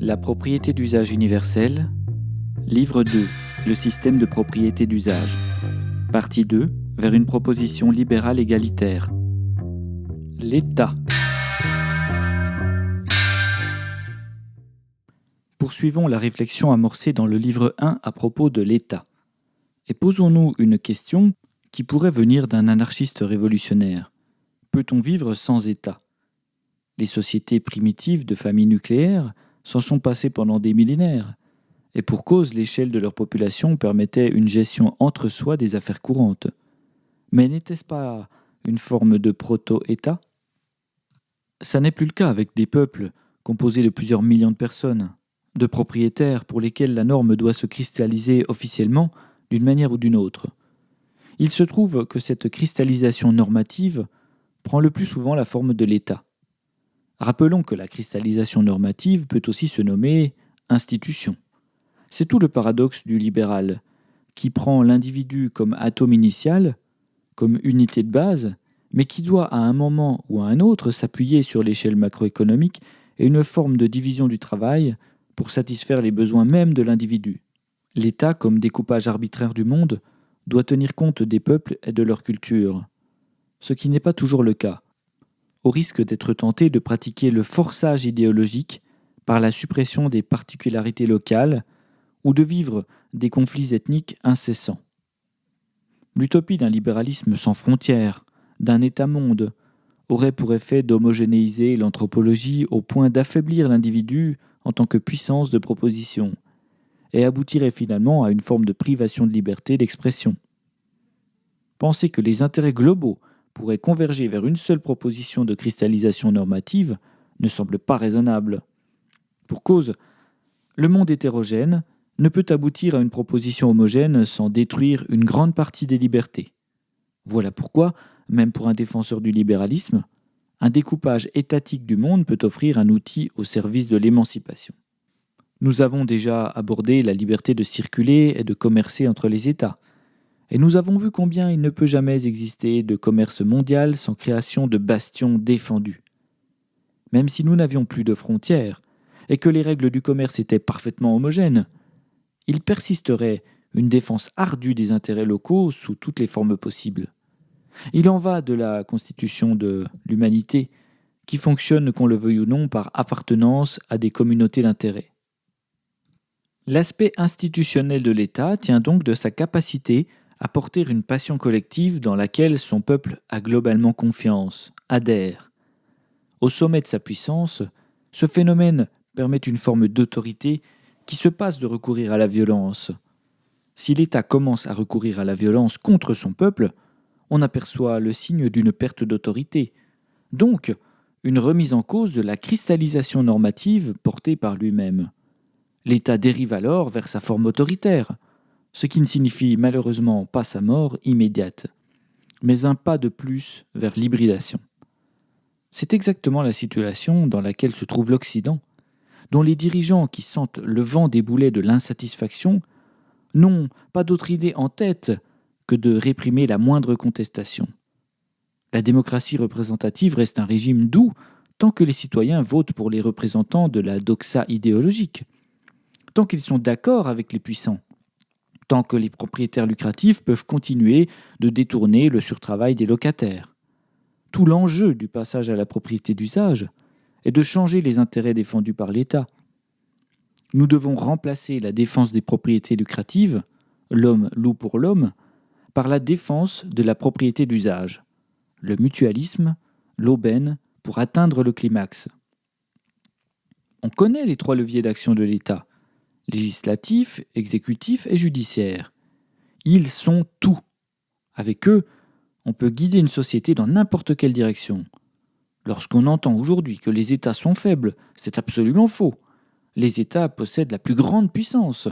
La propriété d'usage universelle, livre 2, le système de propriété d'usage. Partie 2, vers une proposition libérale égalitaire. L'État. Poursuivons la réflexion amorcée dans le livre 1 à propos de l'État. Et posons-nous une question qui pourrait venir d'un anarchiste révolutionnaire. Peut-on vivre sans État ? Les sociétés primitives de familles nucléaires s'en sont passées pendant des millénaires, et pour cause l'échelle de leur population permettait une gestion entre soi des affaires courantes. Mais n'était-ce pas une forme de proto-État ? Ça n'est plus le cas avec des peuples composés de plusieurs millions de personnes, de propriétaires pour lesquels la norme doit se cristalliser officiellement d'une manière ou d'une autre. Il se trouve que cette cristallisation normative prend le plus souvent la forme de l'État. Rappelons que la cristallisation normative peut aussi se nommer institution. C'est tout le paradoxe du libéral, qui prend l'individu comme atome initial, comme unité de base, mais qui doit à un moment ou à un autre s'appuyer sur l'échelle macroéconomique et une forme de division du travail pour satisfaire les besoins même de l'individu. L'État, comme découpage arbitraire du monde, doit tenir compte des peuples et de leur culture, ce qui n'est pas toujours le cas, au risque d'être tenté de pratiquer le forçage idéologique par la suppression des particularités locales ou de vivre des conflits ethniques incessants. L'utopie d'un libéralisme sans frontières, d'un État-monde, aurait pour effet d'homogénéiser l'anthropologie au point d'affaiblir l'individu en tant que puissance de proposition, et aboutirait finalement à une forme de privation de liberté d'expression. Penser que les intérêts globaux pourraient converger vers une seule proposition de cristallisation normative ne semble pas raisonnable. Pour cause, le monde hétérogène ne peut aboutir à une proposition homogène sans détruire une grande partie des libertés. Voilà pourquoi, même pour un défenseur du libéralisme, un découpage étatique du monde peut offrir un outil au service de l'émancipation. Nous avons déjà abordé la liberté de circuler et de commercer entre les États, et nous avons vu combien il ne peut jamais exister de commerce mondial sans création de bastions défendus. Même si nous n'avions plus de frontières, et que les règles du commerce étaient parfaitement homogènes, il persisterait une défense ardue des intérêts locaux sous toutes les formes possibles. Il en va de la constitution de l'humanité, qui fonctionne, qu'on le veuille ou non, par appartenance à des communautés d'intérêts. L'aspect institutionnel de l'État tient donc de sa capacité à porter une passion collective dans laquelle son peuple a globalement confiance, adhère. Au sommet de sa puissance, ce phénomène permet une forme d'autorité qui se passe de recourir à la violence. Si l'État commence à recourir à la violence contre son peuple, on aperçoit le signe d'une perte d'autorité, donc une remise en cause de la cristallisation normative portée par lui-même. L'État dérive alors vers sa forme autoritaire, ce qui ne signifie malheureusement pas sa mort immédiate, mais un pas de plus vers l'hybridation. C'est exactement la situation dans laquelle se trouve l'Occident, dont les dirigeants qui sentent le vent des boulets de l'insatisfaction n'ont pas d'autre idée en tête que de réprimer la moindre contestation. La démocratie représentative reste un régime doux tant que les citoyens votent pour les représentants de la doxa idéologique, tant qu'ils sont d'accord avec les puissants, tant que les propriétaires lucratifs peuvent continuer de détourner le surtravail des locataires. Tout l'enjeu du passage à la propriété d'usage est de changer les intérêts défendus par l'État. Nous devons remplacer la défense des propriétés lucratives, l'homme loue pour l'homme, par la défense de la propriété d'usage, le mutualisme, l'aubaine, pour atteindre le climax. On connaît les 3 leviers d'action de l'État, législatif, exécutif et judiciaire. Ils sont tout. Avec eux, on peut guider une société dans n'importe quelle direction. Lorsqu'on entend aujourd'hui que les États sont faibles, c'est absolument faux. Les États possèdent la plus grande puissance.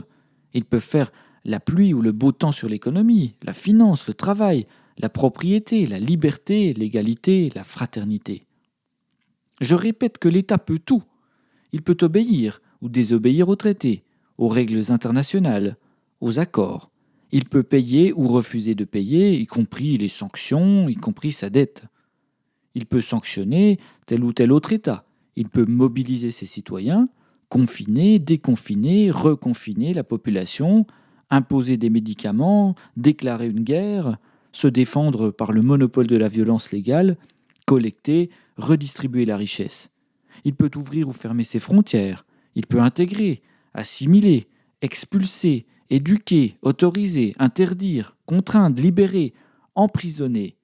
Ils peuvent faire la pluie ou le beau temps sur l'économie, la finance, le travail, la propriété, la liberté, l'égalité, la fraternité. Je répète que l'État peut tout. Il peut obéir ou désobéir aux traités, aux règles internationales, aux accords. Il peut payer ou refuser de payer, y compris les sanctions, y compris sa dette. Il peut sanctionner tel ou tel autre État. Il peut mobiliser ses citoyens confiner, déconfiner, reconfiner la population, imposer des médicaments, déclarer une guerre, se défendre par le monopole de la violence légale, collecter, redistribuer la richesse. Il peut ouvrir ou fermer ses frontières, il peut intégrer, assimiler, expulser, éduquer, autoriser, interdire, contraindre, libérer, emprisonner,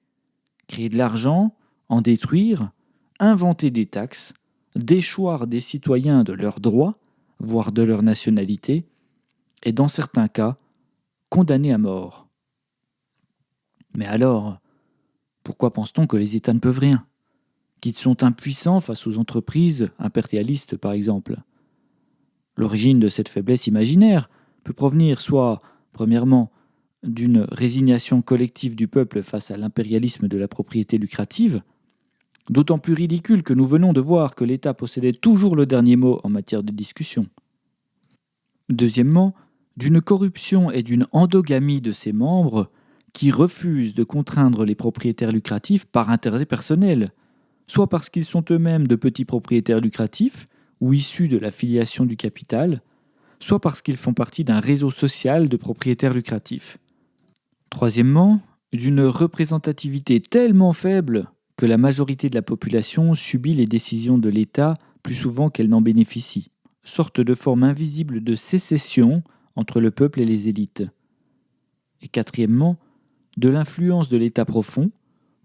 créer de l'argent, en détruire, inventer des taxes, déchoir des citoyens de leurs droits, voire de leur nationalité, et dans certains cas, condamner à mort. Mais alors, pourquoi pense-t-on que les États ne peuvent rien, qu'ils sont impuissants face aux entreprises impérialistes par exemple? L'origine de cette faiblesse imaginaire peut provenir soit, premièrement, d'une résignation collective du peuple face à l'impérialisme de la propriété lucrative, d'autant plus ridicule que nous venons de voir que l'État possédait toujours le dernier mot en matière de discussion. Deuxièmement, d'une corruption et d'une endogamie de ses membres qui refusent de contraindre les propriétaires lucratifs par intérêt personnel, soit parce qu'ils sont eux-mêmes de petits propriétaires lucratifs ou issus de la filiation du capital, soit parce qu'ils font partie d'un réseau social de propriétaires lucratifs. Troisièmement, d'une représentativité tellement faible que la majorité de la population subit les décisions de l'État plus souvent qu'elle n'en bénéficie, sorte de forme invisible de sécession entre le peuple et les élites. Et quatrièmement, de l'influence de l'État profond,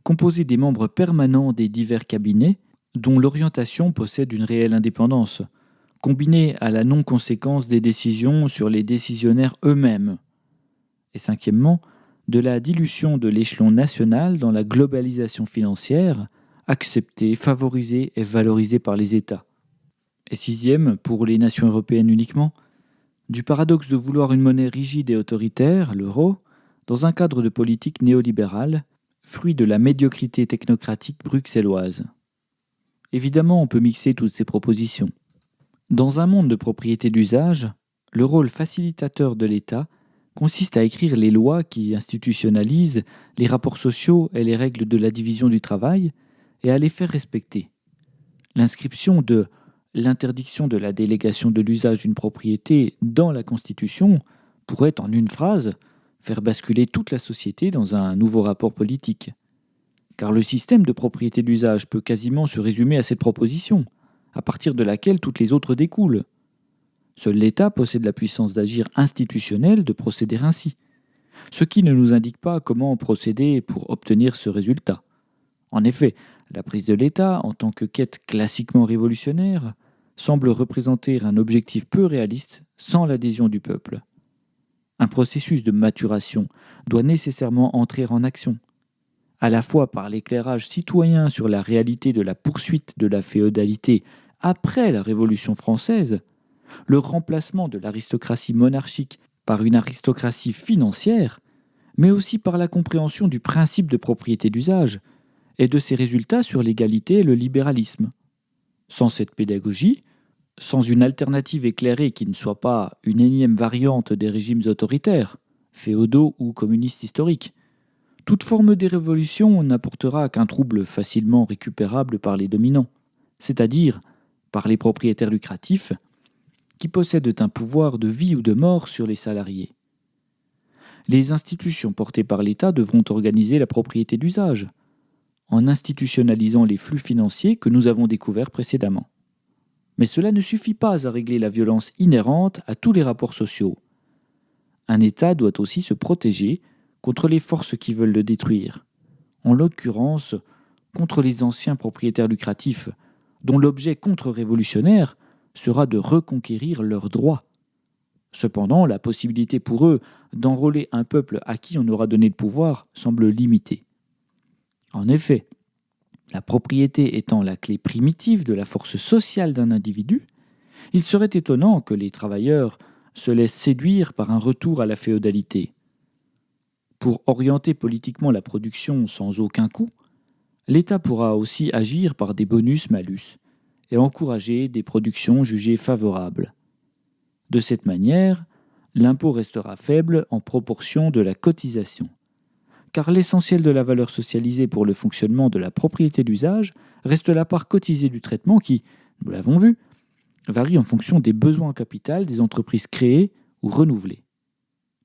composé des membres permanents des divers cabinets, dont l'orientation possède une réelle indépendance, combinée à la non-conséquence des décisions sur les décisionnaires eux-mêmes. Et cinquièmement, de la dilution de l'échelon national dans la globalisation financière, acceptée, favorisée et valorisée par les États. Et sixième, pour les nations européennes uniquement, du paradoxe de vouloir une monnaie rigide et autoritaire, l'euro, dans un cadre de politique néolibérale, fruit de la médiocrité technocratique bruxelloise. Évidemment, on peut mixer toutes ces propositions. Dans un monde de propriété d'usage, le rôle facilitateur de l'État consiste à écrire les lois qui institutionnalisent les rapports sociaux et les règles de la division du travail et à les faire respecter. L'inscription de l'interdiction de la délégation de l'usage d'une propriété dans la Constitution pourrait, en une phrase, faire basculer toute la société dans un nouveau rapport politique. Car le système de propriété d'usage peut quasiment se résumer à cette proposition, à partir de laquelle toutes les autres découlent. Seul l'État possède la puissance d'agir institutionnelle de procéder ainsi, ce qui ne nous indique pas comment procéder pour obtenir ce résultat. En effet, la prise de l'État, en tant que quête classiquement révolutionnaire, semble représenter un objectif peu réaliste sans l'adhésion du peuple. Un processus de maturation doit nécessairement entrer en action, à la fois par l'éclairage citoyen sur la réalité de la poursuite de la féodalité après la Révolution française, le remplacement de l'aristocratie monarchique par une aristocratie financière, mais aussi par la compréhension du principe de propriété d'usage et de ses résultats sur l'égalité et le libéralisme. Sans cette pédagogie, sans une alternative éclairée qui ne soit pas une énième variante des régimes autoritaires, féodaux ou communistes historiques, toute forme de révolution n'apportera qu'un trouble facilement récupérable par les dominants, c'est-à-dire par les propriétaires lucratifs, qui possèdent un pouvoir de vie ou de mort sur les salariés. Les institutions portées par l'État devront organiser la propriété d'usage, en institutionnalisant les flux financiers que nous avons découverts précédemment. Mais cela ne suffit pas à régler la violence inhérente à tous les rapports sociaux. Un État doit aussi se protéger contre les forces qui veulent le détruire, en l'occurrence contre les anciens propriétaires lucratifs, dont l'objet contre-révolutionnaire sera de reconquérir leurs droits. Cependant, la possibilité pour eux d'enrôler un peuple à qui on aura donné le pouvoir semble limitée. En effet, la propriété étant la clé primitive de la force sociale d'un individu, il serait étonnant que les travailleurs se laissent séduire par un retour à la féodalité. Pour orienter politiquement la production sans aucun coût, l'État pourra aussi agir par des bonus-malus et encourager des productions jugées favorables. De cette manière, l'impôt restera faible en proportion de la cotisation, car l'essentiel de la valeur socialisée pour le fonctionnement de la propriété d'usage reste la part cotisée du traitement qui, nous l'avons vu, varie en fonction des besoins en capital des entreprises créées ou renouvelées.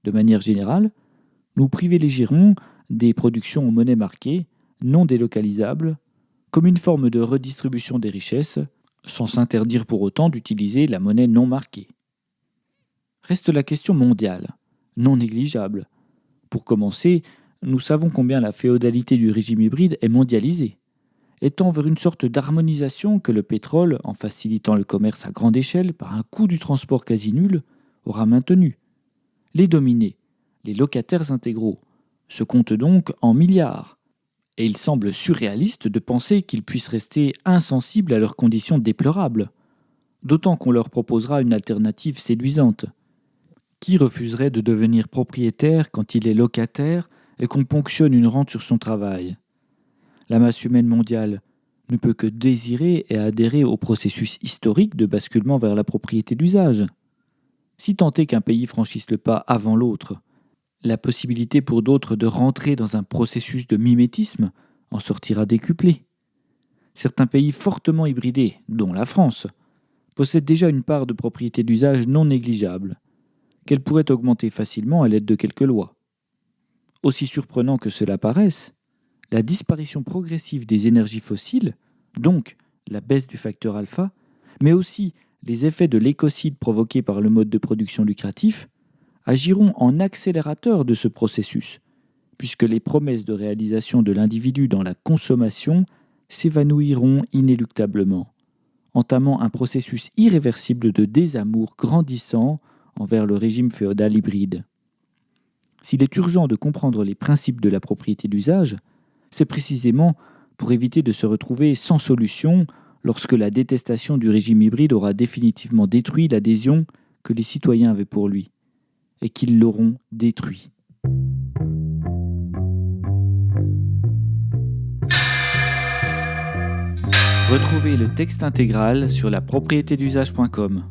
De manière générale, nous privilégierons des productions en monnaie marquée, non délocalisables, comme une forme de redistribution des richesses, sans s'interdire pour autant d'utiliser la monnaie non marquée. Reste la question mondiale, non négligeable. Pour commencer, nous savons combien la féodalité du régime hybride est mondialisée, étant vers une sorte d'harmonisation que le pétrole, en facilitant le commerce à grande échelle par un coût du transport quasi nul, aura maintenu. Les dominés, les locataires intégraux, se comptent donc en milliards, et il semble surréaliste de penser qu'ils puissent rester insensibles à leurs conditions déplorables, d'autant qu'on leur proposera une alternative séduisante. Qui refuserait de devenir propriétaire quand il est locataire et qu'on ponctionne une rente sur son travail ? La masse humaine mondiale ne peut que désirer et adhérer au processus historique de basculement vers la propriété d'usage. Si tant est qu'un pays franchisse le pas avant l'autre, la possibilité pour d'autres de rentrer dans un processus de mimétisme en sortira décuplée. Certains pays fortement hybridés, dont la France, possèdent déjà une part de propriété d'usage non négligeable, qu'elle pourrait augmenter facilement à l'aide de quelques lois. Aussi surprenant que cela paraisse, la disparition progressive des énergies fossiles, donc la baisse du facteur alpha, mais aussi les effets de l'écocide provoqués par le mode de production lucratif, agiront en accélérateur de ce processus, puisque les promesses de réalisation de l'individu dans la consommation s'évanouiront inéluctablement, entamant un processus irréversible de désamour grandissant envers le régime féodal hybride. S'il est urgent de comprendre les principes de la propriété d'usage, c'est précisément pour éviter de se retrouver sans solution lorsque la détestation du régime hybride aura définitivement détruit l'adhésion que les citoyens avaient pour lui, et qu'ils l'auront détruit. Retrouvez le texte intégral sur lapropriétédusage.com.